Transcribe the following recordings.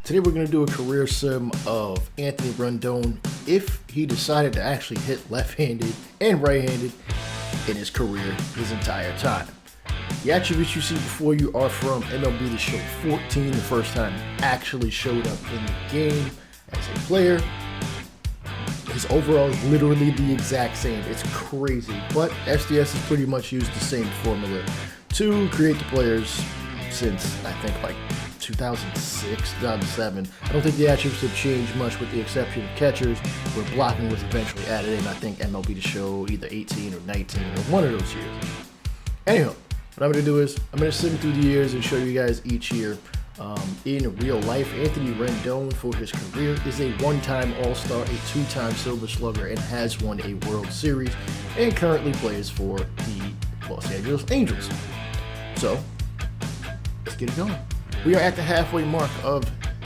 Today we're going to do a career sim of Anthony Rendon if he decided to actually hit left-handed and right-handed in his career his entire time. The attributes you see before you are from MLB the Show 14, the first time he actually showed up in the game as a player. His overall is literally the exact same. It's crazy, but SDS has pretty much used the same formula to create the players since, I think, like 2006, 2007. I don't think the attributes have changed much with the exception of catchers, where blocking was eventually added in, I think, MLB the Show either 18 or 19 or one of those years. Anyhow, what I'm going to do is I'm going to sim through the years and show you guys each year. In real life, Anthony Rendon for his career is a one-time All-Star, a two-time Silver Slugger, and has won a World Series, and currently plays for the Los Angeles Angels. So, let's get it going. We are at the halfway mark of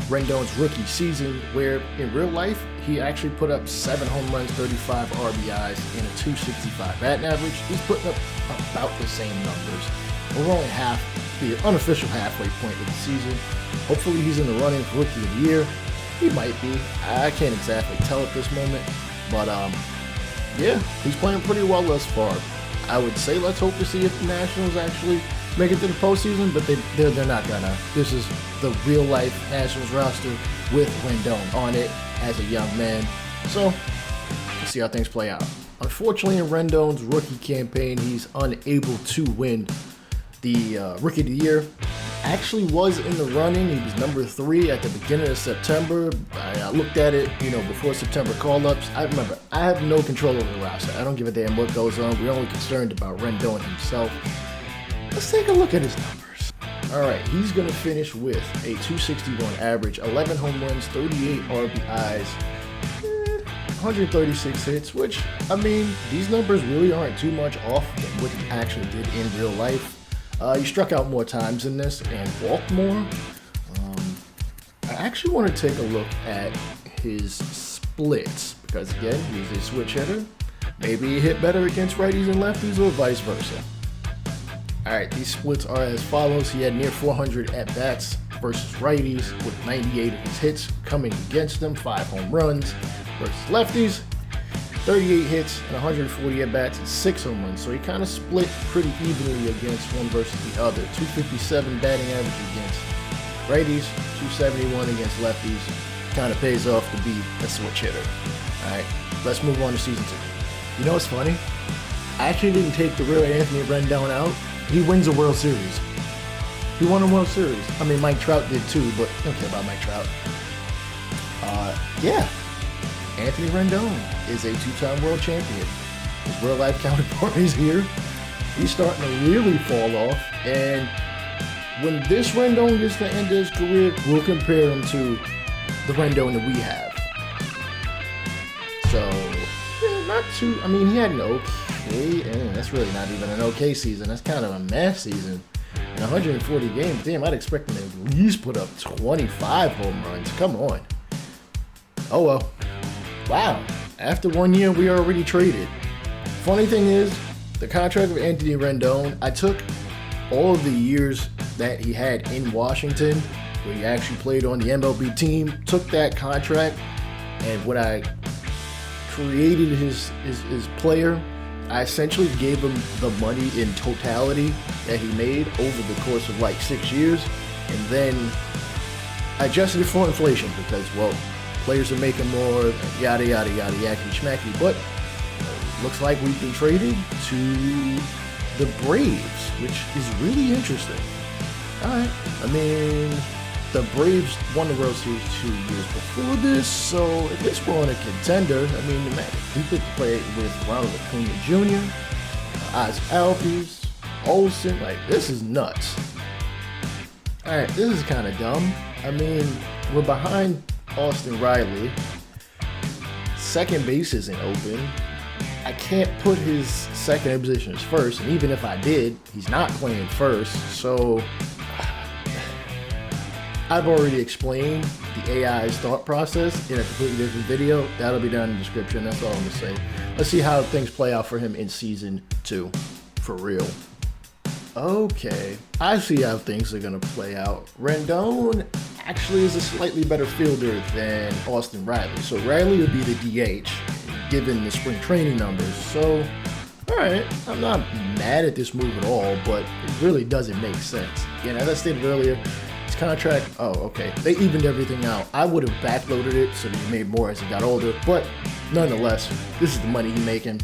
Rendon's rookie season, where in real life, he actually put up 7 home runs, 35 RBIs, and a 265 batting average. He's putting up about the same numbers. We're only the unofficial halfway point of the season. Hopefully he's in the running for Rookie of the Year. He might be. I can't exactly tell at this moment. But, yeah, he's playing pretty well thus far. I would say let's hope to see if the Nationals actually make it to the postseason, but they're not gonna. This is the real-life Nationals roster with Rendon on it as a young man. So, let's see how things play out. Unfortunately, in Rendon's rookie campaign, he's unable to win the Rookie of the Year. Actually was in the running. He was number 3 at the beginning of September. I looked at it, before September call-ups. I remember, I have no control over the roster. I don't give a damn what goes on. We're only concerned about Rendon himself. Let's take a look at his numbers. All right, he's going to finish with a 261 average, 11 home runs, 38 RBIs, 136 hits, which, I mean, these numbers really aren't too much off than what he actually did in real life. He struck out more times in this and walked more. I actually want to take a look at his splits because, again, he's a switch hitter. Maybe he hit better against righties and lefties or vice versa. All right, these splits are as follows. He had near 400 at-bats versus righties with 98 of his hits coming against them, 5 home runs versus lefties. 38 hits and 140 at-bats and 6 home runs. So he kind of split pretty evenly against one versus the other. 257 batting average against righties, 271 against lefties. Kind of pays off to be a switch hitter. All right, let's move on to season 2. You know what's funny? I actually didn't take the real Anthony Rendon out. He wins a World Series. He won a World Series. I mean, Mike Trout did too, but I don't care about Mike Trout. Yeah. Anthony Rendon is a 2-time world champion. His real-life counterpart is here. He's starting to really fall off, and when this Rendon gets to the end of his career, we'll compare him to the Rendon that we have. So, yeah, not too. I mean, he had an okay. That's really not even an okay season. That's kind of a mess season. In 140 games, damn, I'd expect him to at least put up 25 home runs. Come on. Oh well. Wow, after 1 year, we already traded. Funny thing is, the contract of Anthony Rendon, I took all of the years that he had in Washington, where he actually played on the MLB team, took that contract, and when I created his player, I essentially gave him the money in totality that he made over the course of like 6 years, and then I adjusted it for inflation because, well, players are making more, yada, yada, yada, yakety schmacky. But looks like we've been traded to the Braves, which is really interesting. All right. I mean, the Braves won the World Series 2 years before this, so if this were on a contender, I mean, man, he could play with Ronald Acuna Jr., Ozzie Albies, Olsen. Like, this is nuts. All right, this is kind of dumb. I mean, we're behind Austin Riley. Second base isn't open. I can't put his second position as first, and even if I did, he's not playing first. So I've already explained the AI's thought process in a completely different video. That'll be down in the description. That's all I'm gonna say. Let's see how things play out for him in season 2, for real. Okay, I see how things are gonna play out. Rendon actually is a slightly better fielder than Austin Riley. So Riley would be the DH, given the spring training numbers. So, all right, I'm not mad at this move at all, but it really doesn't make sense. Again, as I stated earlier, his contract, oh, okay, they evened everything out. I would have backloaded it so that he made more as he got older, but nonetheless, this is the money he's making.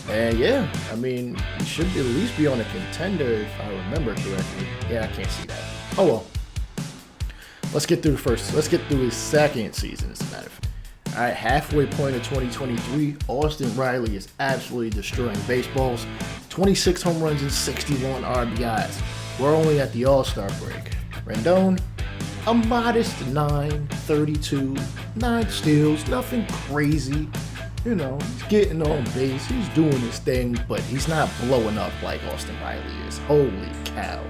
And yeah, I mean, he should at least be on a contender if I remember correctly. Yeah, I can't see that. Oh well. Let's get through his second season, as a matter of fact. All right, halfway point of 2023, Austin Riley is absolutely destroying baseballs. 26 home runs and 61 RBIs. We're only at the All-Star break. Rendon, a modest 932, 9 steals, nothing crazy. You know, he's getting on base, he's doing his thing, but he's not blowing up like Austin Riley is. Holy cow.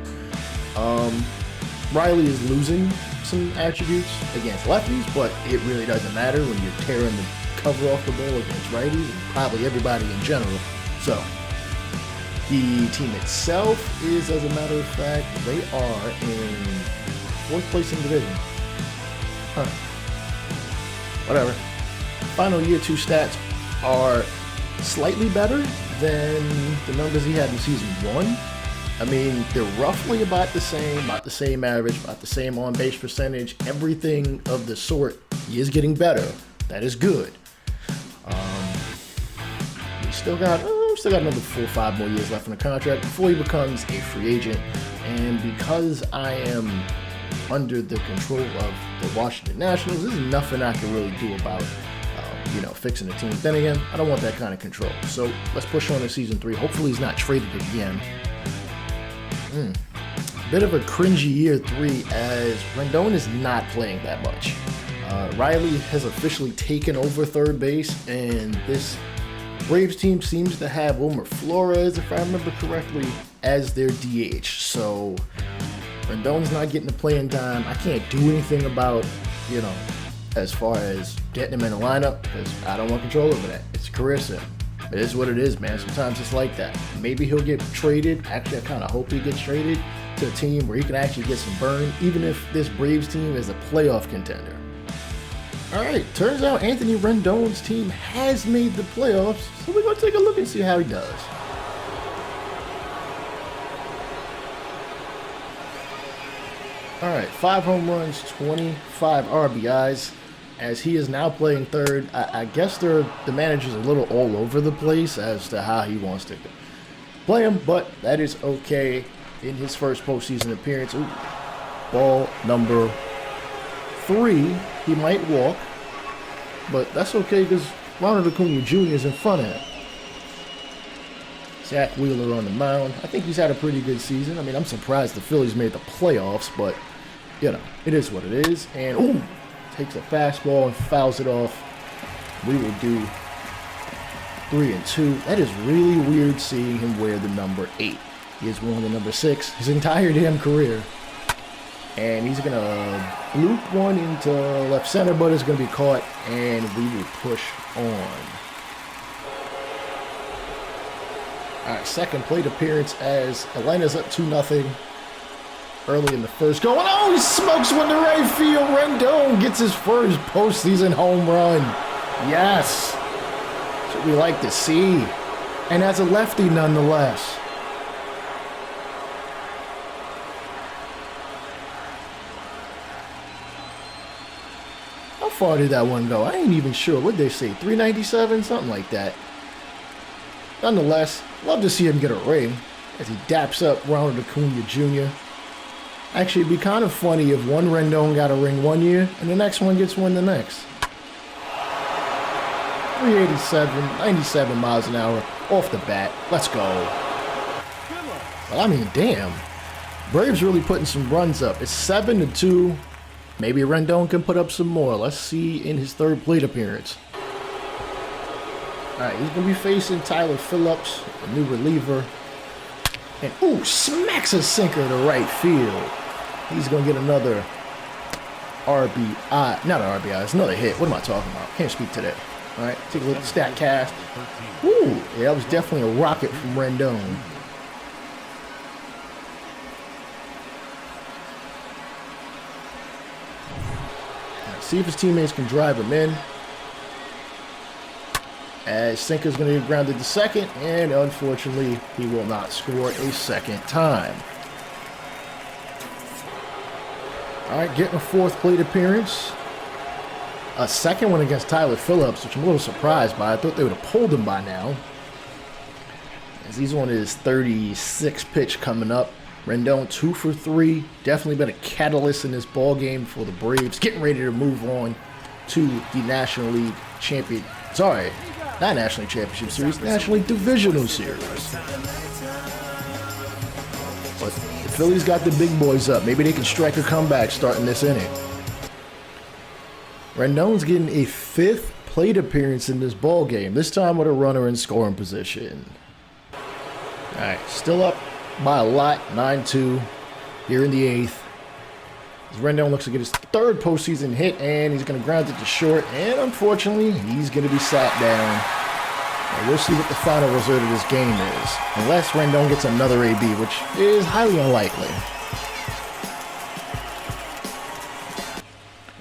Riley is losing some attributes against lefties, but it really doesn't matter when you're tearing the cover off the ball against righties and probably everybody in general. So, the team itself is, as a matter of fact, they are in 4th place in the division. Whatever. Final year 2 stats are slightly better than the numbers he had in season 1. I mean, they're roughly about the same average, about the same on-base percentage, everything of the sort. He is getting better. That is good. We still got another 4 or 5 more years left in the contract before he becomes a free agent. And because I am under the control of the Washington Nationals, there's nothing I can really do about fixing the team. Then again, I don't want that kind of control. So let's push on to season 3. Hopefully he's not traded again. Bit of a cringy year 3 as Rendon is not playing that much. Riley has officially taken over third base, and this Braves team seems to have Wilmer Flores, if I remember correctly, as their DH. So Rendon's not getting the playing time. I can't do anything about, as far as getting him in the lineup, because I don't want control over that. It's a career sim. It is what it is, man. Sometimes it's like that. Maybe he'll get traded. Actually, I kind of hope he gets traded to a team where he can actually get some burn, even if this Braves team is a playoff contender. All right, turns out Anthony Rendon's team has made the playoffs, so we're going to take a look and see how he does. All right, 5 home runs, 25 RBIs. As he is now playing third, I guess the manager's a little all over the place as to how he wants to play him, but that is okay. In his first postseason appearance, ball number 3, he might walk, but that's okay because Ronald Acuna Jr. is in front of him. Zach Wheeler on the mound. I think he's had a pretty good season. I mean, I'm surprised the Phillies made the playoffs, but, it is what it is. And, takes a fastball and fouls it off. We will do 3-2. That is really weird seeing him wear the number 8. He has worn the number 6 his entire damn career. And he's going to loop one into left center, but it's going to be caught, and we will push on. All right, second plate appearance as Atlanta's up 2-0. Early in the first go. Oh, he smokes one to right field. Rendon gets his first postseason home run. Yes. That's what we like to see. And as a lefty, nonetheless. How far did that one go? I ain't even sure. What'd they say? 397? Something like that. Nonetheless, love to see him get a ring as he daps up Ronald Acuna Jr. Actually, it'd be kind of funny if one Rendon got a ring one year and the next one gets one the next. 387, 97 miles an hour off the bat. Let's go. Well, I mean, damn. Braves really putting some runs up. It's 7-2. Maybe Rendon can put up some more. Let's see in his third plate appearance. All right, he's going to be facing Tyler Phillips, a new reliever. And, smacks a sinker to right field. He's going to get another RBI. Not an RBI, it's another hit. What am I talking about? Can't speak to that. All right, take a look at the stat cast. Yeah, that was definitely a rocket from Rendon. see if his teammates can drive him in. As Sinker's going to get grounded to second, and unfortunately, he will not score a second time. All right, getting a fourth plate appearance. A second one against Tyler Phillips, which I'm a little surprised by. I thought they would have pulled him by now. As he's on his 36th pitch coming up. Rendon 2 for 3. Definitely been a catalyst in this ball game for the Braves. Getting ready to move on to the National League Champion. Sorry, not National League Championship Series, National League Divisional Series. But the Phillies got the big boys up. Maybe they can strike a comeback starting this inning. Rendon's getting a 5th plate appearance in this ball game. This time with a runner in scoring position. All right, still up by a lot, 9-2 here in the 8th. As Rendon looks to get his 3rd postseason hit, and he's going to ground it to short, and unfortunately, he's going to be sat down. And we'll see what the final result of this game is, unless Rendon gets another AB, which is highly unlikely.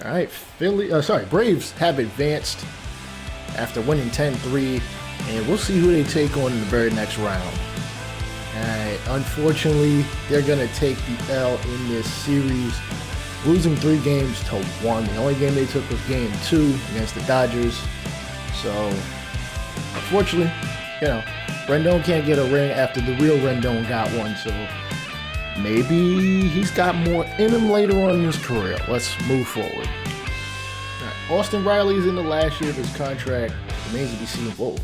All right, Braves have advanced after winning 10-3, and we'll see who they take on in the very next round. Alright, unfortunately, they're going to take the L in this series, losing 3 games to 1. The only game they took was game 2 against the Dodgers. So, unfortunately, Rendon can't get a ring after the real Rendon got one. So, maybe he's got more in him later on in his career. Let's move forward. Right, Austin Riley's in the last year of his contract. It remains to be seen.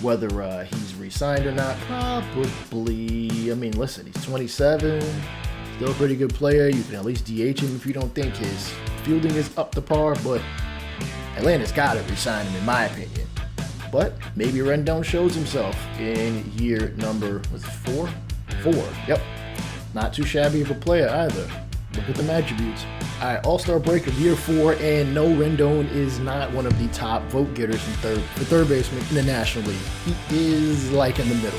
Whether he's re-signed or not, probably. I mean, listen, he's 27, still a pretty good player. You can at least DH him if you don't think his fielding is up to par, but Atlanta's got to re-sign him, in my opinion. But maybe Rendon shows himself in year number, was it 4? 4, yep. Not too shabby of a player either. Look at them attributes. All right, All-Star break of year 4, and no, Rendon is not one of the top vote getters for third baseman in the National League. He is like in the middle.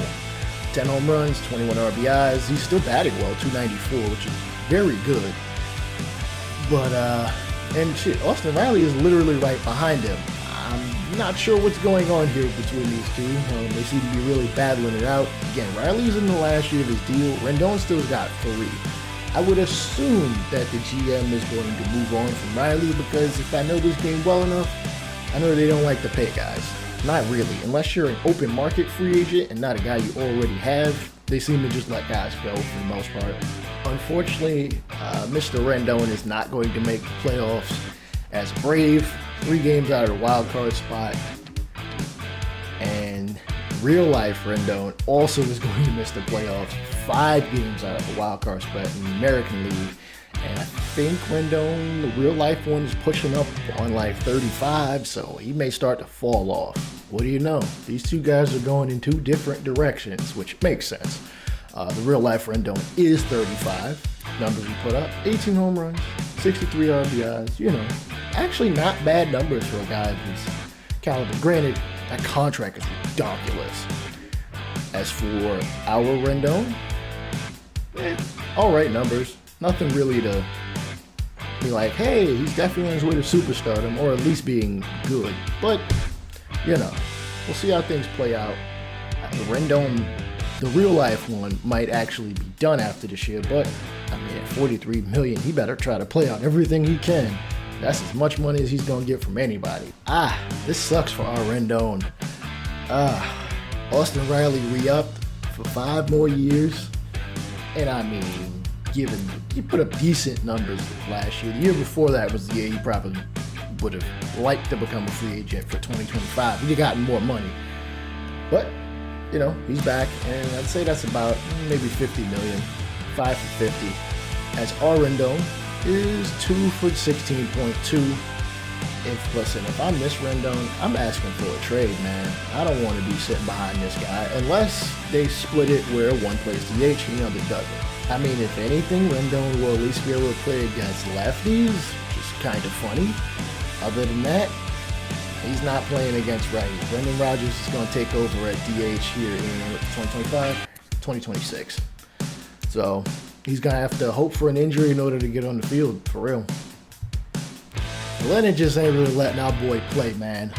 10 home runs, 21 RBIs. He's still batting well, 294, which is very good. But, and shit, Austin Riley is literally right behind him. I'm not sure what's going on here between these two. They seem to be really battling it out. Again, Riley's in the last year of his deal. Rendon still's got 3. I would assume that the GM is going to move on from Riley because if I know this game well enough, I know they don't like to pay guys. Not really. Unless you're an open market free agent and not a guy you already have, they seem to just let guys go for the most part. Unfortunately, Mr. Rendon is not going to make the playoffs as a Brave. 3 games out of the wild card spot. And real life Rendon also is going to miss the playoffs. 5 games out of the wild card spot in the American League. And I think Rendon, the real life one, is pushing up on like 35, so he may start to fall off. What do you know? These 2 guys are going in 2 different directions, which makes sense. The real life Rendon is 35. Numbers he put up, 18 home runs, 63 RBIs, actually not bad numbers for a guy of his caliber. Granted, that contract is ridiculous. As for our Rendon, all right numbers. Nothing really to be like, hey, he's definitely on his way to superstardom, or at least being good. But, we'll see how things play out. Rendon, the real life one, might actually be done after this year, but I mean, at $43 million, he better try to play out everything he can. That's as much money as he's gonna get from anybody. This sucks for our Rendon. Austin Riley re-upped for 5 more years, and I mean, he put up decent numbers last year. The year before that was the year he probably would have liked to become a free agent for 2025. He'd have gotten more money. But, he's back, and I'd say that's about maybe $50 million, 5 for 50. As our Rendon is 2 for 16.2. If I'm this Rendon, I'm asking for a trade, man. I don't want to be sitting behind this guy unless they split it where one plays DH and the other doesn't. I mean, if anything, Rendon will at least be able to play against lefties, which is kind of funny. Other than that, he's not playing against righties. Brendan Rodgers is going to take over at DH here in 2025, 2026. So he's going to have to hope for an injury in order to get on the field, for real. Atlanta just ain't really letting our boy play, man.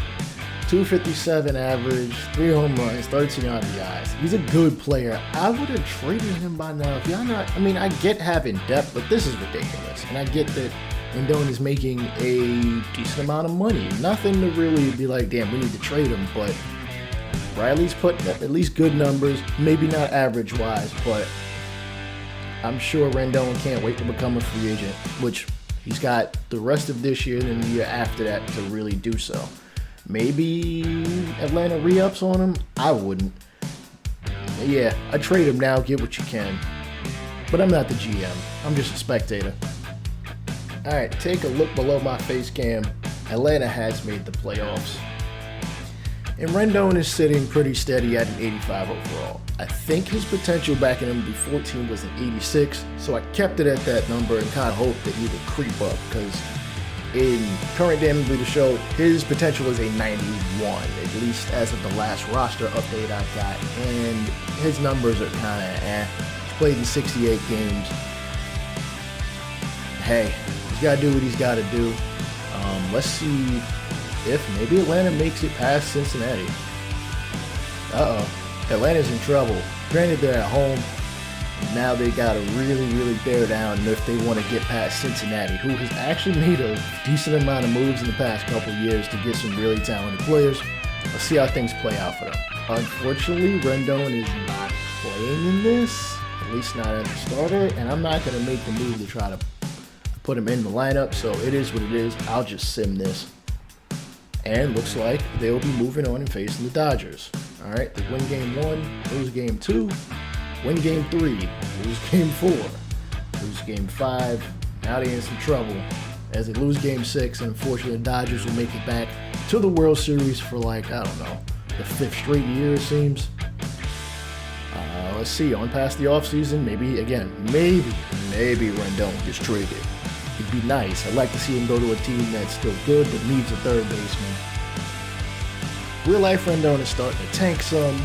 257 average, 3 home runs, 13 RBIs. He's a good player. I would have traded him by now. If y'all not, I mean, I get having depth, but this is ridiculous. And I get that Rendon is making a decent amount of money. Nothing to really be like, damn, we need to trade him. But Riley's putting up at least good numbers. Maybe not average-wise, but I'm sure Rendon can't wait to become a free agent, which he's got the rest of this year and the year after that to really do so. Maybe Atlanta re-ups on him? I wouldn't. Yeah, I'd trade him now, get what you can. But I'm not the GM. I'm just a spectator. Alright, take a look below my face cam. Atlanta has made the playoffs. And Rendon is sitting pretty steady at an 85 overall. I think his potential back in MLB 14 was an 86, so I kept it at that number and kind of hoped that he would creep up, because in current MLB the Show, his potential is a 91, at least as of the last roster update I got, and his numbers are kind of He's played in 68 games. Hey, he's got to do what he's got to do. Let's see if maybe Atlanta makes it past Cincinnati. Atlanta's in trouble. Granted, they're at home. Now they got to really bear down if they want to get past Cincinnati, who has actually made a decent amount of moves in the past couple years to get some really talented players. Let's see how things play out for them. Unfortunately, Rendon is not playing in this, at least not as a starter, and I'm not going to make the move to try to put him in the lineup, so it is what it is. I'll just sim this. And looks like they'll be moving on and facing the Dodgers. All right, they win game 1, lose game 2. Win game 3, lose game 4, lose game 5. Now they're in some trouble as they lose game 6, and unfortunately the Dodgers will make it back to the World Series for, like, I don't know, the 5th straight year it seems. Let's see, on past the offseason, maybe Rendon gets traded. It'd be nice. I'd like to see him go to a team that's still good but needs a third baseman. Real life Rendon is starting to tank some.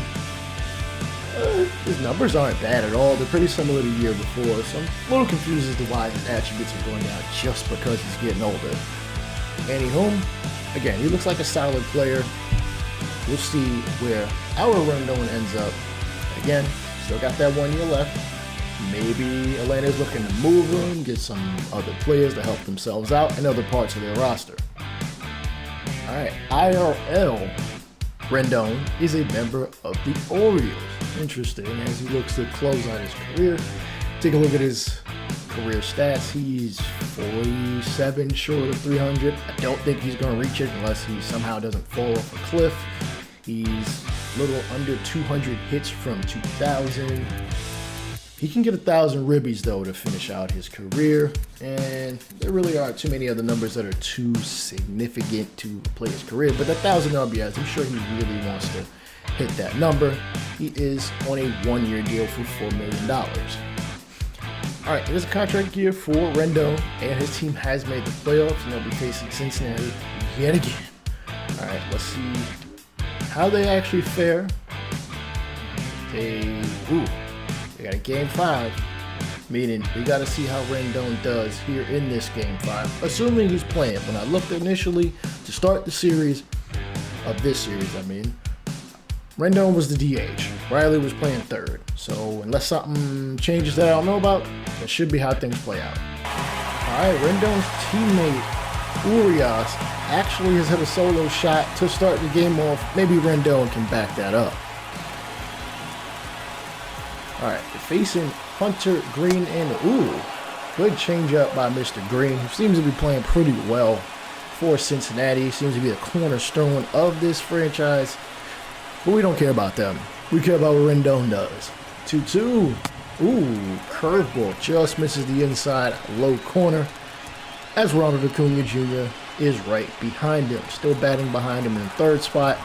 His numbers aren't bad at all. They're pretty similar to the year before, so I'm a little confused as to why his attributes are going down just because he's getting older. Andy Home, again, he looks like a solid player. We'll see where our Rendon ends up. Again, still got that 1 year left. Maybe Atlanta's looking to move him, get some other players to help themselves out in other parts of their roster. Alright, IRL Rendon is a member of the Orioles. Interesting, as he looks to close out his career. Take a look at his career stats. He's 47 short of 300. I don't think he's going to reach it unless he somehow doesn't fall off a cliff. He's a little under 200 hits from 2000. He can get 1,000 ribbies, though, to finish out his career, and there really aren't too many other numbers that are too significant to play his career, but 1,000 RBIs, I'm sure he really wants to hit that number. He is on a 1-year deal for $4 million. All right, it is a contract year for Rendon, and his team has made the playoffs, and they'll be facing Cincinnati yet again. All right, let's see how they actually fare. They got a game 5, meaning we got to see how Rendon does here in this game 5, assuming he's playing. When I looked initially to start the series, Rendon was the DH. Riley was playing third. So unless something changes that I don't know about, that should be how things play out. All right, Rendon's teammate Urias actually has hit a solo shot to start the game off. Maybe Rendon can back that up. All right, facing Hunter Green, and good changeup by Mr. Green, who seems to be playing pretty well for Cincinnati. Seems to be the cornerstone of this franchise, but we don't care about them. We care about what Rendon does. 2-2. Curveball just misses the inside low corner, as Ronald Acuna Jr. is right behind him, still batting behind him in the third spot,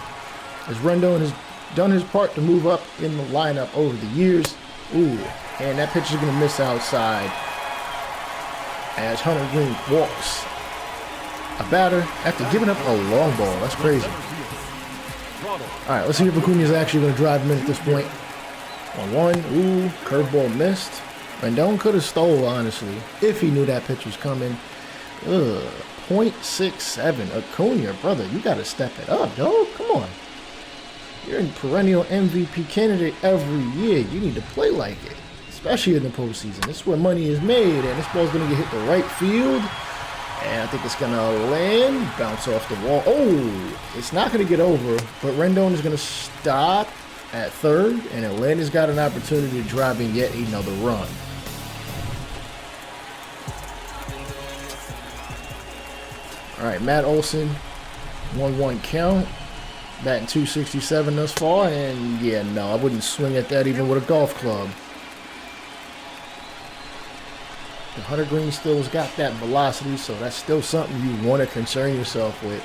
as Rendon has done his part to move up in the lineup over the years. And that pitch is going to miss outside as Hunter Green walks a batter after giving up a long ball. That's crazy. All right, let's see if Acuna is actually going to drive him in at this point. 1-1. Curveball missed. Rendon could have stole, honestly, if he knew that pitch was coming. .67. Acuna, brother, you got to step it up, dog. Come on. You're a perennial MVP candidate every year. You need to play like it, especially in the postseason. This is where money is made, and this ball's going to get hit the right field. And I think it's going to land, bounce off the wall. Oh, it's not going to get over, but Rendon is going to stop at third, and Atlanta's got an opportunity to drive in yet another run. All right, Matt Olson, 1-1 count, batting .267 thus far, and yeah, no, I wouldn't swing at that even with a golf club. The Hunter Green still's got that velocity, so that's still something you want to concern yourself with.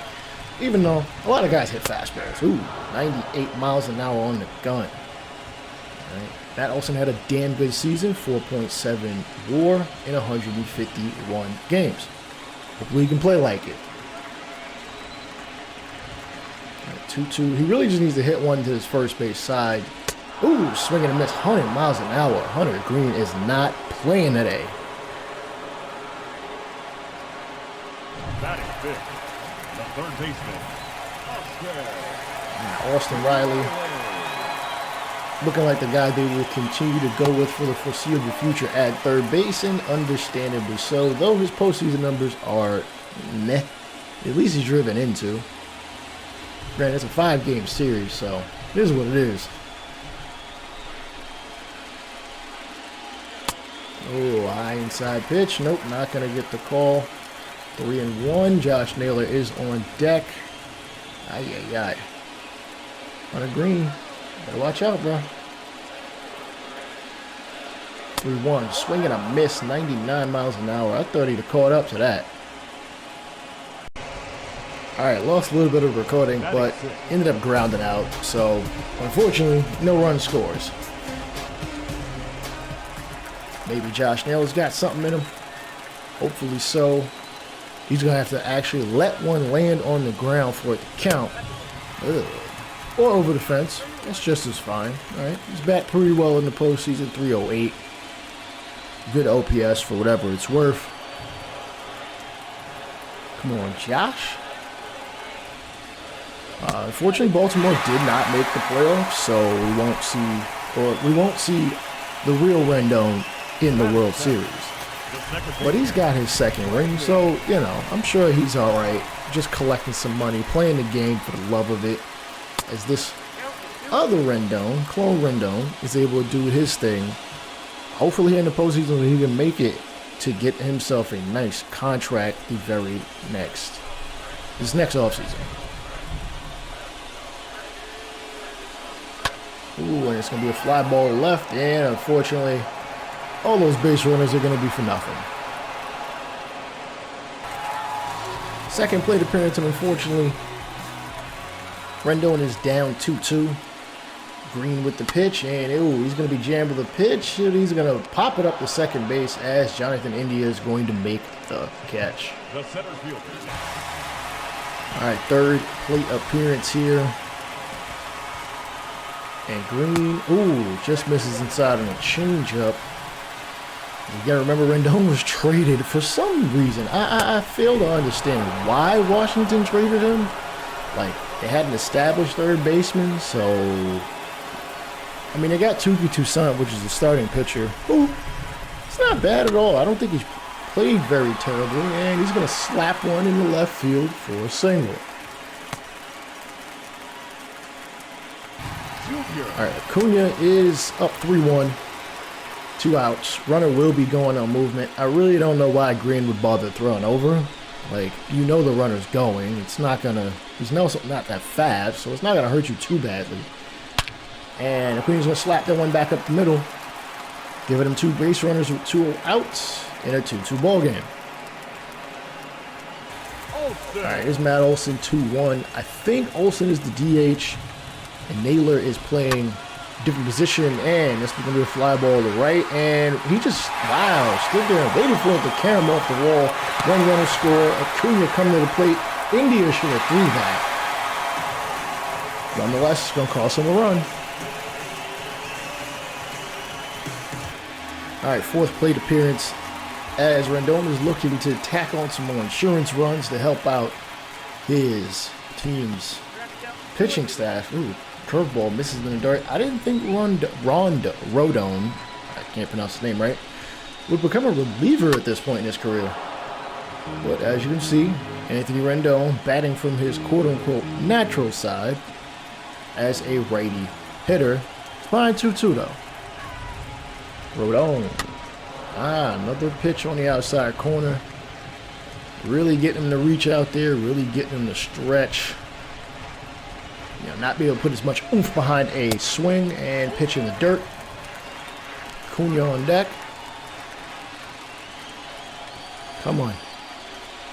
Even though a lot of guys hit fastballs. Ooh, 98 miles an hour on the gun. Right. Matt Olson had a damn good season, 4.7 WAR in 151 games. Hopefully he can play like it. 2-2. He really just needs to hit one to his first base side. Ooh, swing and a miss, 100 miles an hour. Hunter Green is not playing today. Batting fifth, the third baseman, Austin Riley, looking like the guy they will continue to go with for the foreseeable future at third base, and understandably so, though his postseason numbers are meh. At least he's driven into. Granted, it's a 5-game series, so it is what it is. Oh, high inside pitch. Nope, not going to get the call. 3-1. Josh Naylor is on deck. Ay. Hunter Green, better watch out, bro. 3-1. Swing and a miss, 99 miles an hour. I thought he'd have caught up to that. All right, lost a little bit of recording, but ended up grounding out. So, unfortunately, no run scores. Maybe Josh Naylor's got something in him. Hopefully so. He's going to have to actually let one land on the ground for it to count. Ugh. Or over the fence. That's just as fine. All right. He's batted pretty well in the postseason, 308. Good OPS for whatever it's worth. Come on, Josh. Unfortunately, Baltimore did not make the playoffs, so we won't see the real Rendon in the World Series. But he's got his second ring, so, you know, I'm sure he's all right. Just collecting some money, playing the game for the love of it. As this other Rendon, clone Rendon, is able to do his thing. Hopefully in the postseason he can make it to get himself a nice contract this next offseason. Ooh, and it's going to be a fly ball left, and unfortunately, all those base runners are going to be for nothing. Second plate appearance, and unfortunately, Rendon is down 2-2. Green with the pitch, and ooh, he's going to be jammed with a pitch, and he's going to pop it up to second base as Jonathan India is going to make the catch. the center fielder. All right, third plate appearance here. And Green, ooh, just misses inside on a changeup. You gotta remember, Rendon was traded for some reason. I fail to understand why Washington traded him. Like, they had an established third baseman, so... I mean, they got Tuki Toussaint, which is the starting pitcher. Ooh, it's not bad at all. I don't think he's played very terribly, and he's gonna slap one in the left field for a single. All right, Acuna is up 3-1, 2 outs. Runner will be going on movement. I really don't know why Green would bother throwing over. Like, you know the runner's going. It's not gonna. He's not that fast, so it's not gonna hurt you too badly. And Acuna's gonna slap that one back up the middle, giving him 2 base runners with 2 outs in a 2-2 ball game. All right, here's Matt Olson, 2-1. I think Olson is the DH. And Naylor is playing different position, and this is going to be a fly ball to right, and he just, wow, stood there and waited for it to carry him off the wall. 1 runner score. Acuna coming to the plate. India should have threw that. Nonetheless, it's going to cost him a run. All right, 4th plate appearance. as Rendom is looking to tack on some more insurance runs to help out his team's pitching staff. Ooh, curveball misses in the dirt. I didn't think Rendon, I can't pronounce his name right, would become a reliever at this point in his career. But as you can see, Anthony Rendon batting from his quote-unquote natural side as a righty hitter. Fine 2-2 though. Rendon. Another pitch on the outside corner. Really getting him to reach out there, really getting him to stretch. You know, not be able to put as much oomph behind a swing and pitch in the dirt. Acuna on deck. Come on.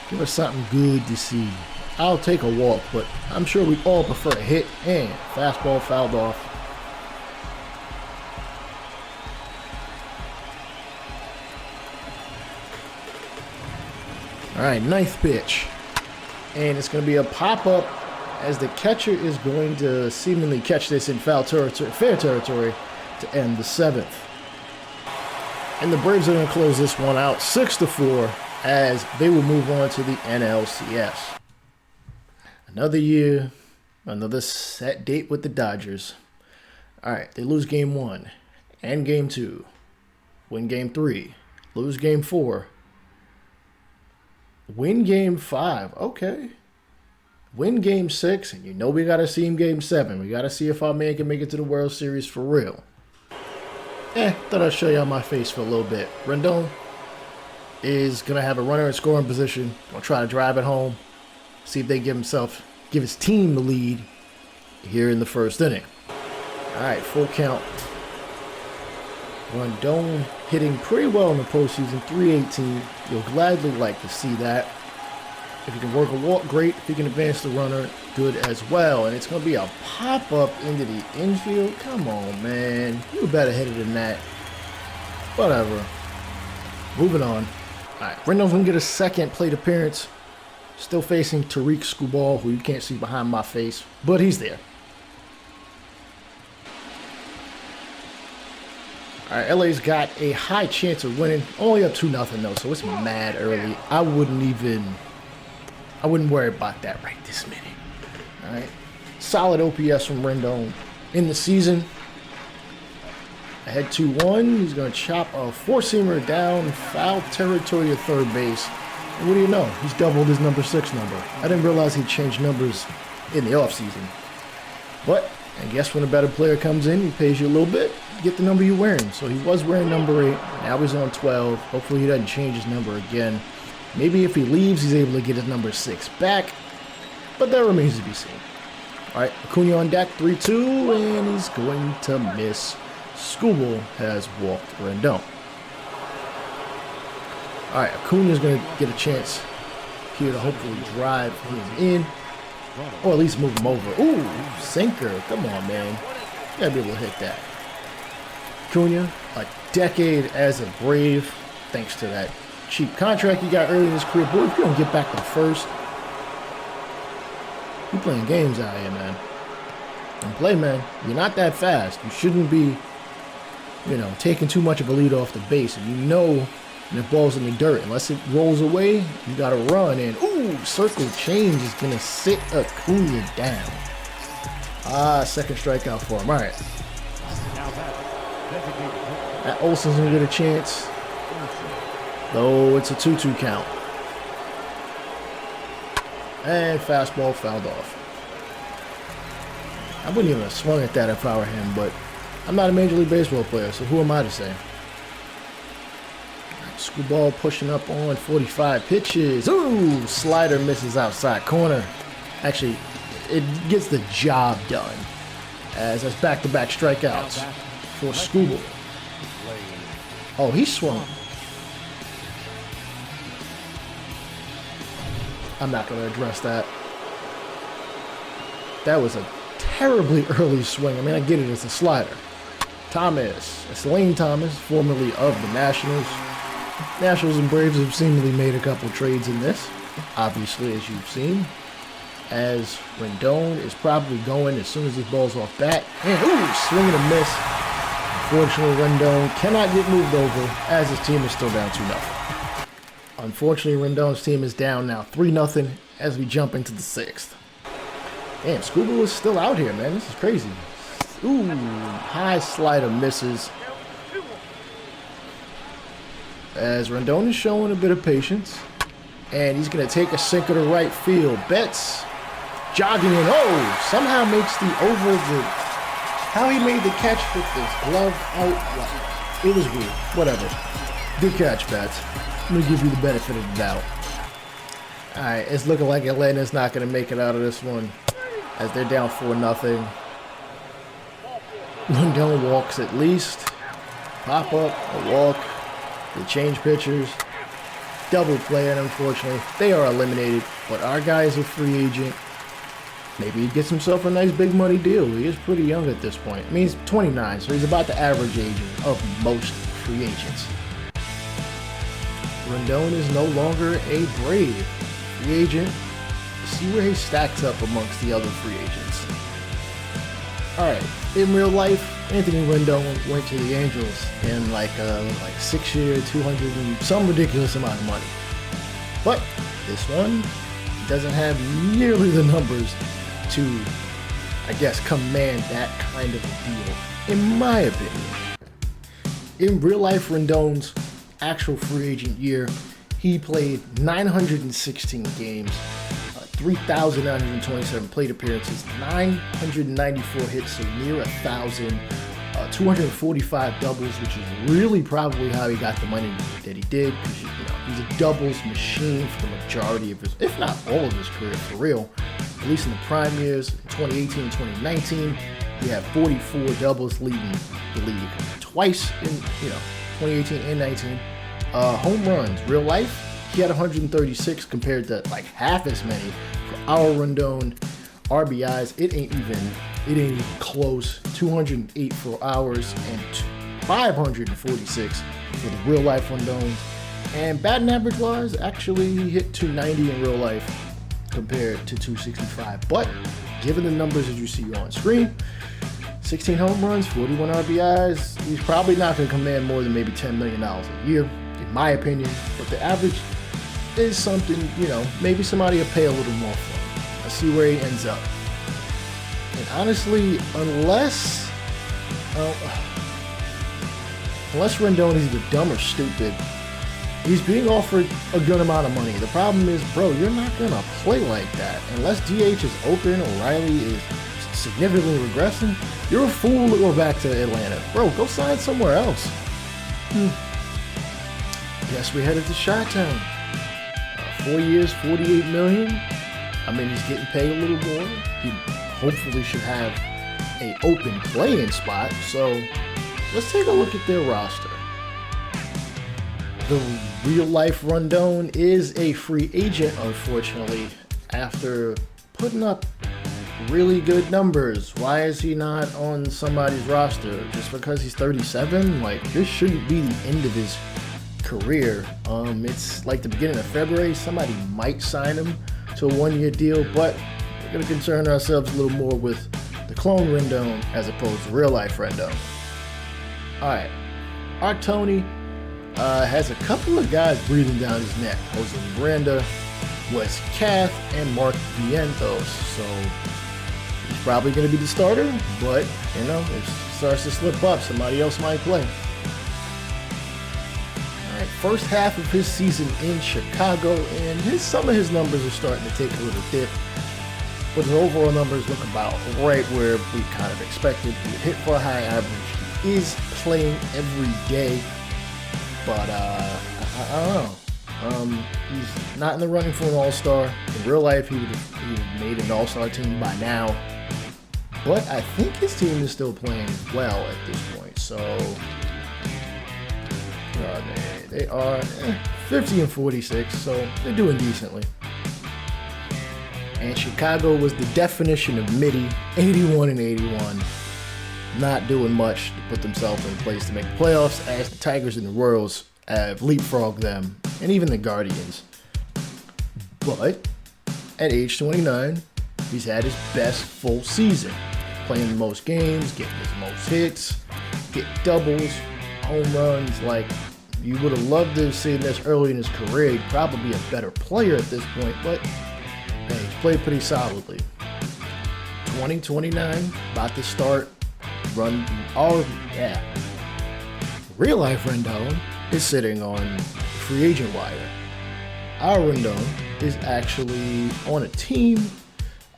Give us something good to see. I'll take a walk, but I'm sure we all prefer a hit, and fastball fouled off. All right, ninth pitch. And it's going to be a pop-up as the catcher is going to seemingly catch this in fair territory to end the seventh. And the Braves are going to close this one out 6-4 as they will move on to the NLCS. Another year, another set date with the Dodgers. All right, they lose game 1 and game 2, win game 3, lose game 4, win game 5, okay. Win game 6, and you know we got to see him game 7. We got to see if our man can make it to the World Series for real. Thought I'd show y'all my face for a little bit. Rendon is going to have a runner in scoring position. Going to try to drive it home. See if they give his team the lead here in the first inning. All right, full count. Rendon hitting pretty well in the postseason, 318. You'll gladly like to see that. If you can work a walk, great. If you can advance the runner, good as well. And it's going to be a pop-up into the infield. Come on, man. You better hit it than that. Whatever. Moving on. All right, Rendon's going to get a second plate appearance. Still facing Tariq Skubal, who you can't see behind my face, but he's there. All right, LA's got a high chance of winning. Only up 2-0 though, so it's mad early. I wouldn't worry about that right this minute. All right, solid OPS from Rendon in the season. Ahead 2-1. He's going to chop a four-seamer down foul territory to third base. And what do you know? He's doubled his number 6 number. I didn't realize he changed numbers in the offseason. But I guess when a better player comes in, he pays you a little bit, you get the number you're wearing. So he was wearing number 8. Now he's on 12. Hopefully he doesn't change his number again. Maybe if he leaves, he's able to get his number 6 back. But that remains to be seen. All right, Acuna on deck, 3-2, and he's going to miss. Skubal has walked Rendon. All right, Acuna's going to get a chance here to hopefully drive him in, or at least move him over. Ooh, sinker. Come on, man. You got to be able to hit that. Acuna, a decade as a Brave, thanks to that cheap contract he got early in his career. Boy, if you don't get back to first, you playing games out here, man. And play, man. You're not that fast. You shouldn't be, taking too much of a lead off the base. And and the ball's in the dirt. Unless it rolls away, you got to run. And, ooh, circle change is going to sit Acuna down. Second strikeout for him. All right. That Olsen's going to get a chance. Though it's a 2-2 count. And fastball fouled off. I wouldn't even have swung at that if I were him, but I'm not a Major League Baseball player, so who am I to say? Skubal pushing up on 45 pitches. Ooh, slider misses outside corner. Actually, it gets the job done, as that's back-to-back strikeouts for Skubal. Oh, he swung. I'm not going to address that. That was a terribly early swing. I mean, I get it, it's a slider. Thomas, it's Lane Thomas, formerly of the Nationals. Nationals and Braves have seemingly made a couple trades in this, obviously, as you've seen. As Rendon is probably going as soon as his ball's off bat. And, ooh, swing and a miss. Unfortunately, Rendon cannot get moved over as his team is still down 2-0. Unfortunately, Rendon's team is down now 3-0 as we jump into the 6th. Damn, Scuba is still out here, man. This is crazy. Ooh, high slider misses. As Rendon is showing a bit of patience. And he's going to take a sinker to right field. Betts jogging in. Oh, somehow makes how he made the catch with his glove out. It was weird. Whatever. Good catch, Betts. I'm going to give you the benefit of the doubt. All right, it's looking like Atlanta's not going to make it out of this one as they're down 4-0. Rendon walks at least. Pop up, a walk. They change pitchers. Double play, and unfortunately, they are eliminated. But our guy is a free agent. Maybe he gets himself a nice big money deal. He is pretty young at this point. I mean, he's 29, so he's about the average age of most free agents. Rendon is no longer a Brave free agent. Let's see where he stacks up amongst the other free agents. Alright, in real life, Anthony Rendon went to the Angels in like 6-year, 200 and some ridiculous amount of money. But this one doesn't have nearly the numbers to, I guess, command that kind of a deal, in my opinion. In real life, Rendon's actual free agent year, he played 916 games, 3,927 plate appearances, 994 hits, so near 1,000, 245 doubles, which is really probably how he got the money that he did, because he's a doubles machine for the majority of his, if not all of his career, for real. At least in the prime years, 2018 and 2019, he had 44 doubles, leading the league twice in 2018 and 19. Home runs, real life, he had 136 compared to like half as many for our Rendon. RBIs, it ain't even close. 208 for ours and 546 for the real life Rendon. And batting average wise, actually he hit 290 in real life compared to 265. But given the numbers that you see on screen, 16 home runs, 41 RBIs, he's probably not going to command more than maybe $10 million a year, in my opinion. But the average is something, maybe somebody will pay a little more for him. Let's see where he ends up. And honestly, unless Rendon is either dumb or stupid, he's being offered a good amount of money. The problem is, bro, you're not going to play like that. Unless DH is open or Riley is significantly regressing, you're a fool to go back to Atlanta. Bro, go sign somewhere else. Guess we headed to Chi-Town. 4 years, $48 million. I mean, he's getting paid a little more. He hopefully should have an open playing spot. So let's take a look at their roster. The real life Rendon is a free agent, unfortunately, after putting up really good numbers. Why is he not on somebody's roster? Just because he's 37? Like, this shouldn't be the end of his career. It's like the beginning of February. Somebody might sign him to a 1-year deal, but we're going to concern ourselves a little more with the clone Rendon as opposed to real life Rendon. Alright, our Tony has a couple of guys breathing down his neck. Jose Miranda, Wes Kath, and Mark Vientos. So he's probably going to be the starter, but if it starts to slip up, somebody else might play. First half of his season in Chicago, and some of his numbers are starting to take a little dip, but his overall numbers look about right where we kind of expected. He hit for a high average. He is playing every day, but I don't know. He's not in the running for an all-star. In real life, he would have made an all-star team by now, but I think his team is still playing well at this point, so they are 50 and 46, so they're doing decently. And Chicago was the definition of midi, 81 and 81, not doing much to put themselves in place to make the playoffs, as the Tigers and the Royals have leapfrogged them, and even the Guardians. But at age 29, he's had his best full season, playing the most games, getting his most hits, getting doubles, home runs. Like, You would have loved to have seen this early in his career. He'd probably be a better player at this point, but hey, he's played pretty solidly. 2029, about to start. Real life Rendon is sitting on free agent wire. Our Rendon is actually on a team.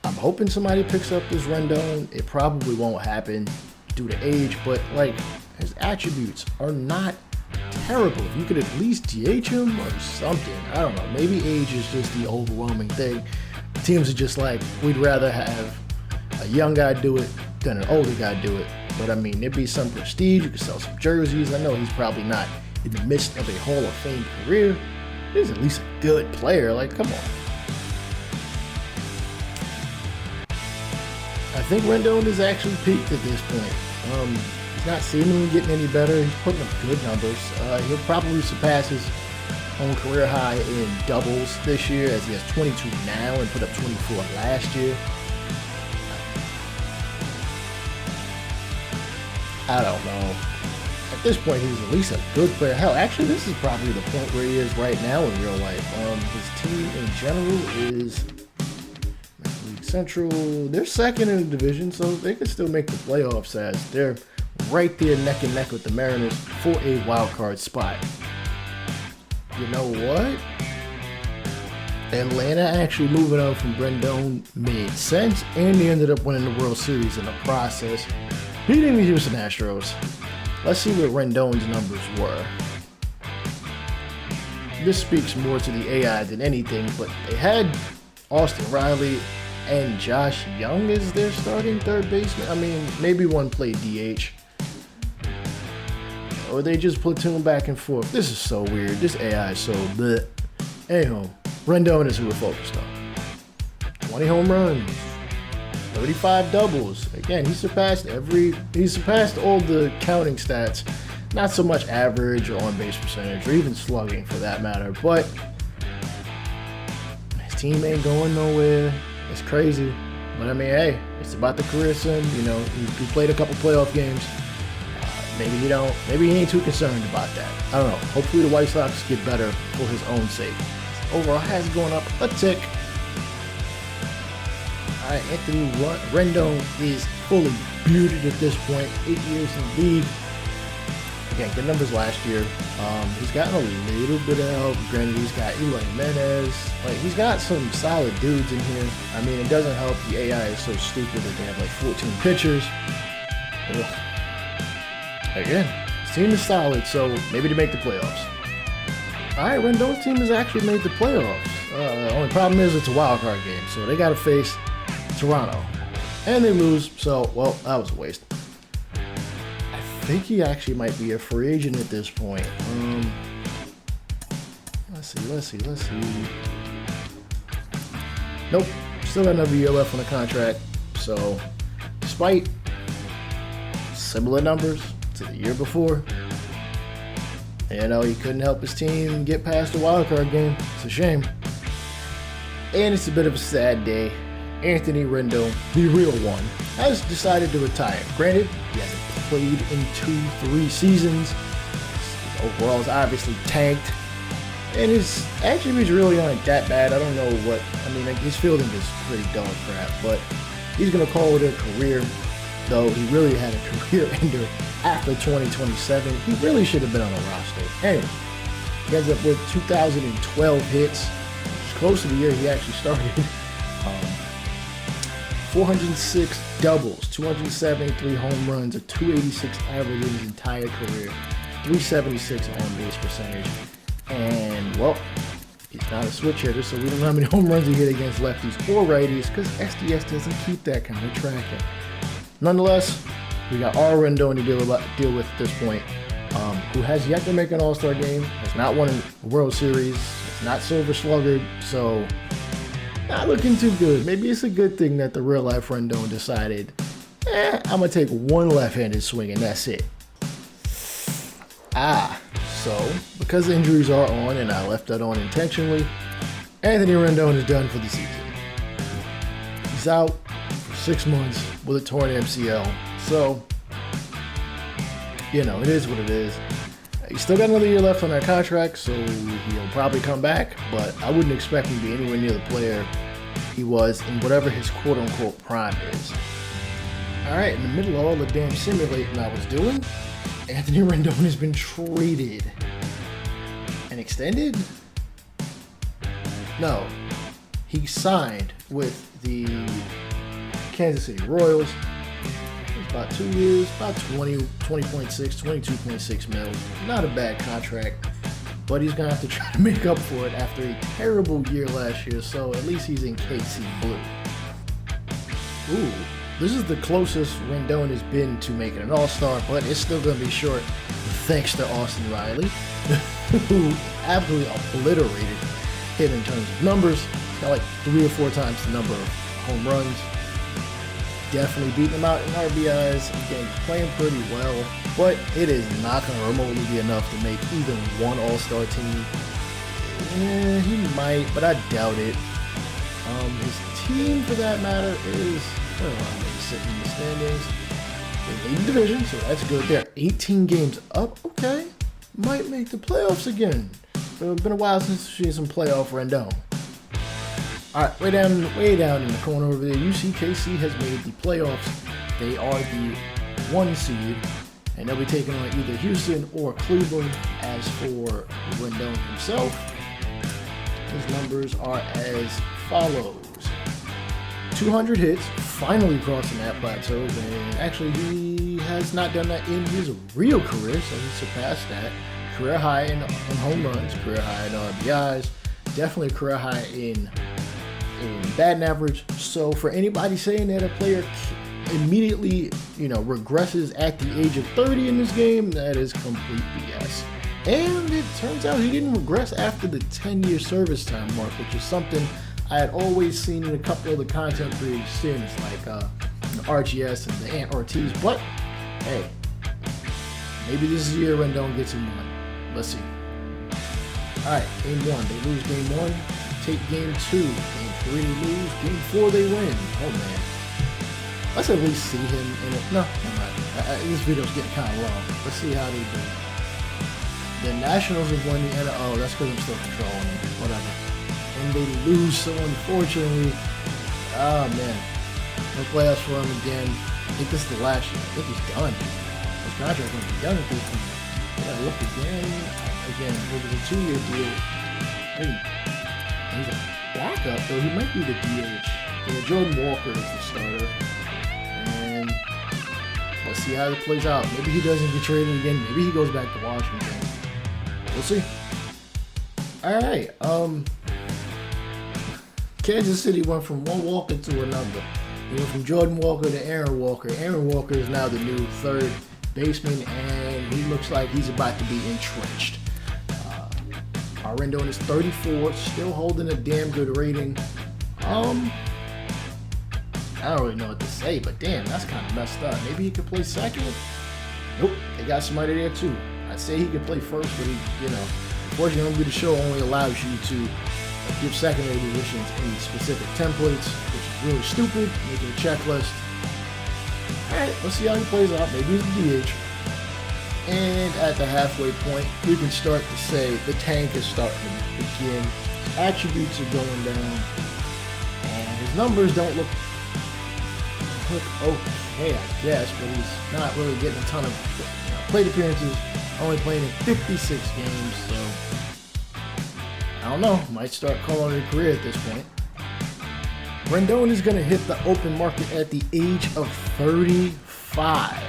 I'm hoping somebody picks up this Rendon. It probably won't happen due to age, but like his attributes are not terrible. If you could at least DH him or something. I don't know. Maybe age is just the overwhelming thing. Teams are just like, we'd rather have a young guy do it than an older guy do it. But I mean, there'd be some prestige. You could sell some jerseys. I know he's probably not in the midst of a Hall of Fame career. He's at least a good player. Like, come on. I think Rendon is actually peaked at this point. He's not seemingly getting any better. He's putting up good numbers. He'll probably surpass his own career high in doubles this year, as he has 22 now and put up 24 last year. I don't know. At this point, he's at least a good player. Hell, actually, this is probably the point where he is right now in real life. His team in general is League Central. They're second in the division, so they could still make the playoffs as they're right there neck and neck with the Mariners for a wild card spot. You know what? Atlanta actually moving on from Rendon made sense, and they ended up winning the World Series in the process. Beating the Houston Astros. Let's see what Rendon's numbers were. This speaks more to the AI than anything, but they had Austin Riley and Josh Young as their starting third baseman. I mean, maybe one played DH. Or they just platoon back and forth. This is so weird. This AI is so bleh. Anyhow, Rendon is who we're focused on. 20 home runs. 35 doubles. Again, he surpassed all the counting stats. Not so much average or on-base percentage or even slugging for that matter, but his team ain't going nowhere. It's crazy. But I mean, hey, it's about the career sim. You know, he played a couple playoff games. Maybe he ain't too concerned about that. I don't know. Hopefully the White Sox get better for his own sake. Overall has gone up a tick. Anthony Rendon is fully bearded at this point. 8 years in the league. Again, good numbers last year. He's gotten a little bit of help. Granted, he's got Eli Jimenez. Like, he's got some solid dudes in here. I mean, it doesn't help. The AI is so stupid that they have like 14 pitchers. Ugh. Again, his team is solid, so maybe to make the playoffs. Alright, Rendon's team has actually made the playoffs. The only problem is it's a wild card game, so they got to face Toronto. And they lose, so, well, that was a waste. I think he actually might be a free agent at this point. Let's see. Nope, still got another year left on the contract. So, despite similar numbers to the year before, you know, he couldn't help his team get past the wild card game. It's a shame. And it's a bit of a sad day. Anthony Rendon, the real one, has decided to retire. Granted, he hasn't played in 2-3 seasons. His overall is obviously tanked. And his attributes really aren't that bad. I don't know what, like, his fielding is pretty dog crap, but he's going to call it a career, though he really had a career ender after 2027. He really should have been on the roster. Anyway, he ends up with 2,012 hits, which is close to the year he actually started. 406 doubles, 273 home runs, a 286 average in his entire career, 376 on-base percentage. And, well, he's not a switch hitter, so we don't know how many home runs he hit against lefties or righties because SDS doesn't keep that kind of tracking. Nonetheless, we got our Rendon to deal with at this point, who has yet to make an All-Star game, has not won a World Series, is not Silver Slugger, so not looking too good. Maybe it's a good thing that the real-life Rendon decided, I'm going to take one left-handed swing and that's it. So, because the injuries are on, and I left that on intentionally, Anthony Rendon is done for the season. He's out for 6 months with a torn MCL. So, you know, it is what it is. He's still got another year left on that contract, so he'll probably come back, but I wouldn't expect him to be anywhere near the player he was in whatever his quote-unquote prime is. Alright, in the middle of all the damn simulating I was doing, Anthony Rendon has been traded. And extended? No. He signed with the Kansas City Royals. It's about 2 years, about 22.6 mil. Not a bad contract, but he's going to have to try to make up for it after a terrible year last year, so at least he's in KC blue. Ooh, this is the closest Rendon has been to making an All-Star, but it's still going to be short thanks to Austin Riley, who absolutely obliterated him in terms of numbers. He's got like 3 or 4 times the number of home runs. Definitely beating him out in RBIs. Again, he's playing pretty well, but it is not going to remotely be enough to make even one All-Star team. He might, but I doubt it. His team, for that matter, is sitting in the standings. They lead the division, so that's good. They're 18 games up. Okay, might make the playoffs again. It's been a while since we've seen some playoff Rendon. Alright, way down in the corner over there, UCKC has made the playoffs. They are the 1 seed, and they'll be taking on either Houston or Cleveland. As for Rendon himself, his numbers are as follows. 200 hits, finally crossing that plateau, and actually he has not done that in his real career, so he surpassed that. Career high in home runs, career high in RBIs, definitely a career high in batting average. So for anybody saying that a player immediately, regresses at the age of 30 in this game, that is complete BS. And it turns out he didn't regress after the 10-year service time mark, which is something I had always seen in a couple of the content creators since, like RGS and the Ant Ortiz. But hey, maybe this is the year Rendon gets him one. Let's see. Alright, game 1, they lose game 1. Take game 2. Game 3, they lose. Game 4, they win. Oh man. Let's at least see him in it. No, never mind. This video's getting kind of long. Let's see how they do. The Nationals have won the NL. Oh, that's because I'm still controlling it. Whatever. And they lose, so unfortunately. Oh man. No playoffs for him again. I think this is the last year. I think he's done. His contract won't be done at this point. Yeah, look again. Again, it was a 2-year deal. Hey, he's a backup, though. He might be the DH. Yeah, Jordan Walker is the starter. And let's see how it plays out. Maybe he doesn't get traded again. Maybe he goes back to Washington. We'll see. Alright, Kansas City went from one Walker to another. They went from Jordan Walker to Aaron Walker. Aaron Walker is now the new third baseman, and he looks like he's about to be entrenched. Rendon is 34, still holding a damn good rating. I don't really know what to say, but damn, that's kind of messed up. Maybe he could play second? Nope, they got somebody there too. I'd say he could play first, but unfortunately, MLB the Show only allows you to give secondary positions in specific templates, which is really stupid, making a checklist. Alright, let's see how he plays out. Maybe he's the DH. And at the halfway point, we can start to say the tank is starting to begin. His attributes are going down. And his numbers don't look okay, I guess, but he's not really getting a ton of plate appearances. Only playing in 56 games, so I don't know. Might start calling it a career at this point. Rendon is going to hit the open market at the age of 35.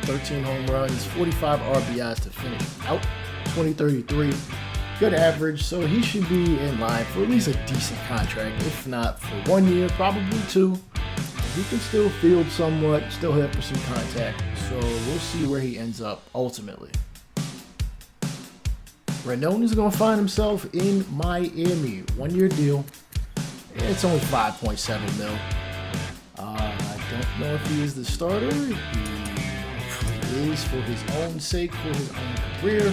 13 home runs, 45 RBIs to finish out, 2033. Good average, so he should be in line for at least a decent contract, if not for 1 year, probably 2. He can still field somewhat, still hit for some contact, so we'll see where he ends up ultimately. Rendon is going to find himself in Miami, 1 year deal. It's only 5.7 mil. I don't know if he is the starter. He is for his own sake, for his own career,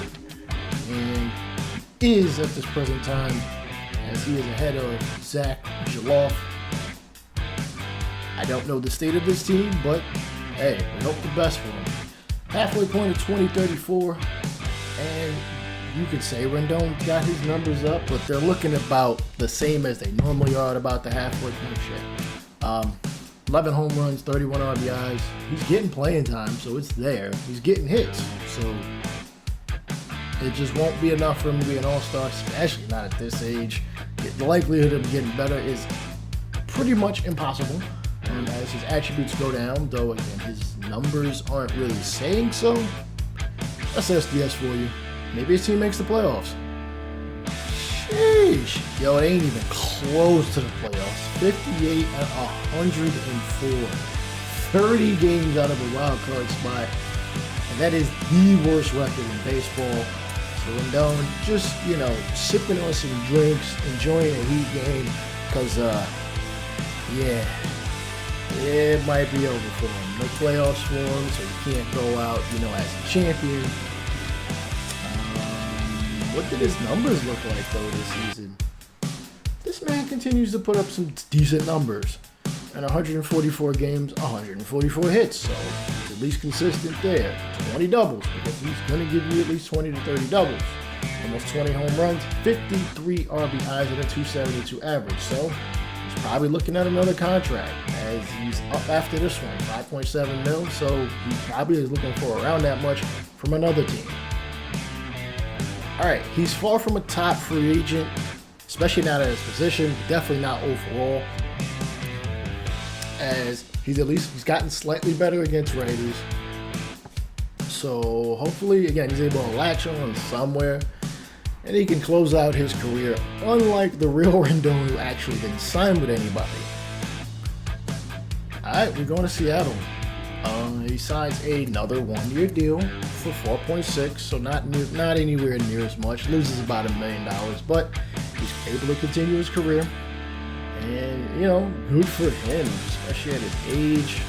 and is at this present time, as he is ahead of Zach Jaloff. I don't know the state of this team, but hey, we hope the best for him. Halfway point of 2034, and you could say Rendon got his numbers up, but they're looking about the same as they normally are at about the halfway point shit. 11 home runs, 31 RBIs. He's getting playing time, so it's there. He's getting hits, so it just won't be enough for him to be an all-star, especially not at this age. The likelihood of him getting better is pretty much impossible. And as his attributes go down, though again his numbers aren't really saying so, that's SDS for you. Maybe his team makes the playoffs. Sheesh. Yo, it ain't even close to the playoffs. 58 out of 104. 30 games out of a wild card spot. And that is the worst record in baseball. So Rendon just, sipping on some drinks, enjoying a Heat game. Because, yeah, it might be over for him. No playoffs for him, so he can't go out, as a champion. What did his numbers look like, though, this season? This man continues to put up some decent numbers. In 144 games, 144 hits, so he's at least consistent there. 20 doubles, because he's going to give you at least 20 to 30 doubles. Almost 20 home runs, 53 RBIs, and a 272 average. So he's probably looking at another contract, as he's up after this one, 5.7 mil, so he probably is looking for around that much from another team. All right, he's far from a top free agent, especially not at his position. Definitely not overall, as he's gotten slightly better against righties. So hopefully, again, he's able to latch on somewhere, and he can close out his career. Unlike the real Rendon, who actually didn't sign with anybody. All right, we're going to Seattle. He signs another one-year deal for 4.6, so not anywhere near as much. Loses about $1 million, but he's able to continue his career. And, good for him, especially at his age.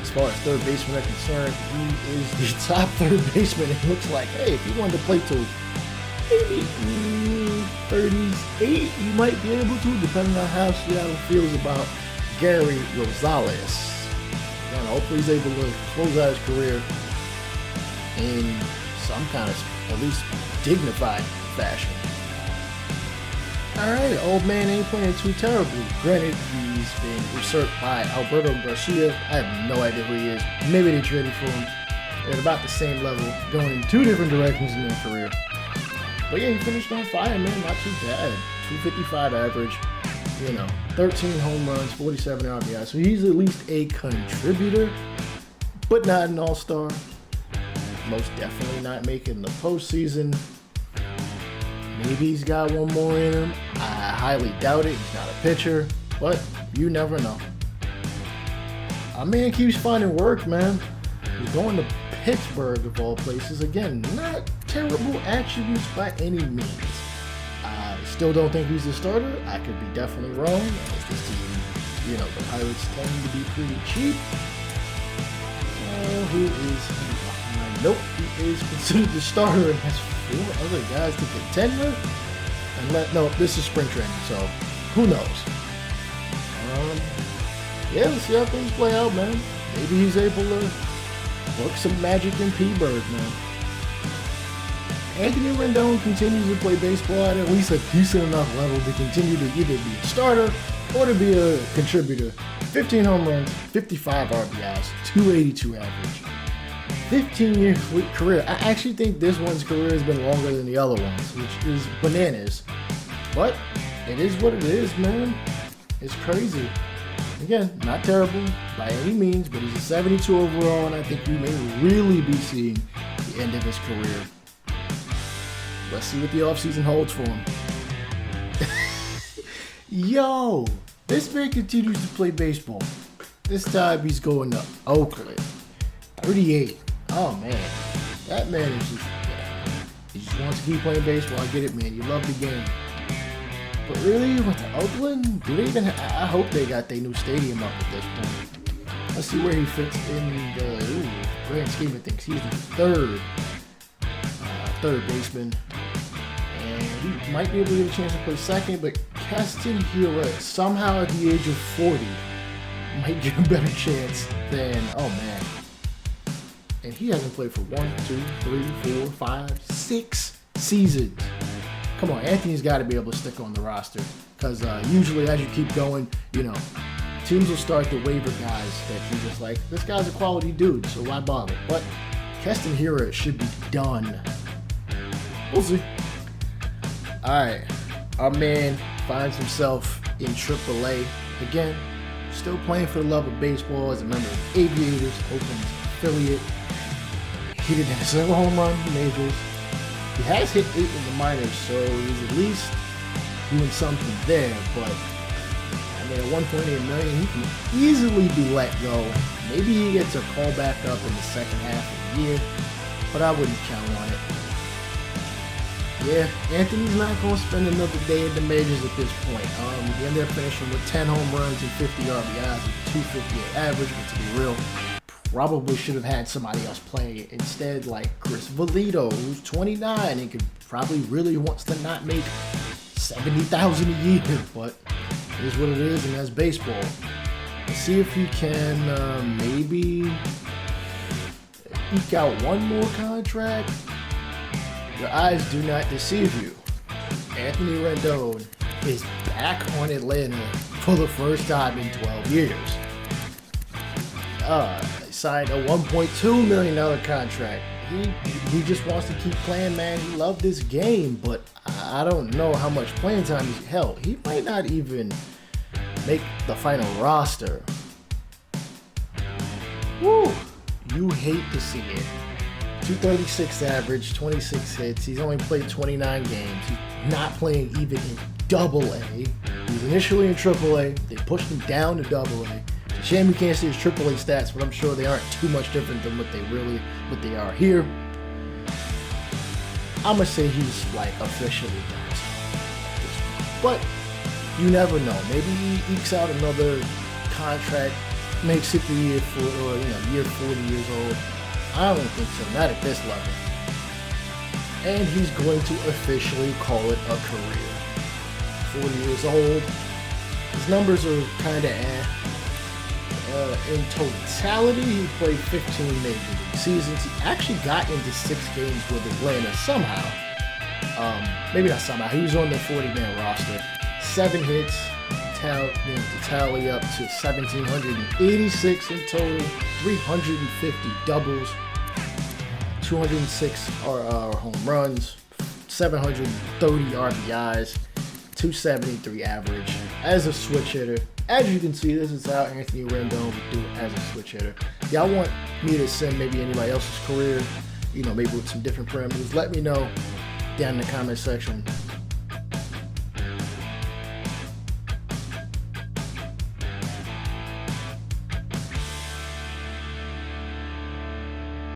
As far as third basemen are concerned, he is the top third baseman. It looks like, hey, if he wanted to play till maybe 38, he might be able to, depending on how Seattle feels about Gary Rosales. And hopefully he's able to close out his career in some kind of, at least, dignified fashion. Alright, old man ain't playing too terribly. Granted, he's been usurped by Alberto Garcia. I have no idea who he is. Maybe they traded for him. They're at about the same level, going in two different directions in their career. But yeah, he finished on fire, man. Not too bad. 255 average. 13 home runs, 47 RBI. So he's at least a contributor, but not an all-star. Most definitely not making the postseason. Maybe he's got one more in him. I highly doubt it. He's not a pitcher, but you never know. Our man keeps finding work, man. He's going to Pittsburgh, of all places. Again, not terrible attributes by any means. I still don't think he's the starter. I could be definitely wrong. As this team, the Pirates tend to be pretty cheap. Who is he behind? Nope, he is considered the starter and has 4 other guys to contend with. No, this is spring training, so who knows? Yeah, let's see how things play out, man. Maybe he's able to work some magic in P-Bird, man. Anthony Rendon continues to play baseball at least a decent enough level to continue to either be a starter or to be a contributor. 15 home runs, 55 RBIs, 282 average. 15-year career. I actually think this one's career has been longer than the other ones, which is bananas. But it is what it is, man. It's crazy. Again, not terrible by any means, but he's a 72 overall, and I think we may really be seeing the end of his career. Let's see what the offseason holds for him. Yo, this man continues to play baseball. This time he's going to Oakland. 38. Oh, man. That man is just, he just wants to keep playing baseball. I get it, man. You love the game. But really, with Oakland, do they even I hope they got their new stadium up at this point. Let's see where he fits in the grand scheme of things. He's the third baseman. And he might be able to get a chance to play second, but Keston Hiura, somehow at the age of 40, might get a better chance than, oh man. and he hasn't played for 1, 2, 3, 4, 5, 6 seasons. Come on, Anthony's got to be able to stick on the roster, because usually as you keep going, teams will start to waiver guys that you're just like, this guy's a quality dude, so why bother? But Keston Hiura should be done. We'll see. Alright, our man finds himself in AAA again, still playing for the love of baseball as a member of Aviators, Oakland's affiliate. He didn't have a single home run in the majors. He has hit 8 in the minors, so he's at least doing something there, but at $1.8 million, he can easily be let go. Maybe he gets a call back up in the second half of the year, but I wouldn't count on it. Yeah, Anthony's not going to spend another day in the majors at this point. He ended up finishing with 10 home runs and 50 RBIs with 258 average, but to be real, probably should have had somebody else play it instead, like Chris Valito, who's 29 and could probably really wants to not make $70,000 a year, but it is what it is, and that's baseball. Let's see if he can maybe eke out one more contract. Your eyes do not deceive you. Anthony Rendon is back on Atlanta for the first time in 12 years. Signed a $1.2 million contract. He just wants to keep playing, man. He loved this game, but I don't know how much playing time he's held. He might not even make the final roster. Woo! You hate to see it. 236 average, 26 hits. He's only played 29 games. He's not playing even in AA. He was initially in AAA. They pushed him down to AA. It's a shame we can't see his AAA stats, but I'm sure they aren't too much different than what they are here. I'm gonna say he's like officially done. But you never know. Maybe he ekes out another contract, makes it to year 40 years old. I don't think so, not at this level. And he's going to officially call it a career. 40 years old. His numbers are kind of in totality, he played 15 major league seasons. He actually got into 6 games with Atlanta somehow. Maybe not somehow. He was on the 40-man roster. 7 hits to tally up to 1,786 in total. 350 doubles. 206 home runs. 730 RBIs. 273 average as a switch hitter. As you can see, this is how Anthony Rendon would do it as a switch hitter. Y'all want me to send maybe anybody else's career, maybe with some different parameters? Let me know down in the comment section.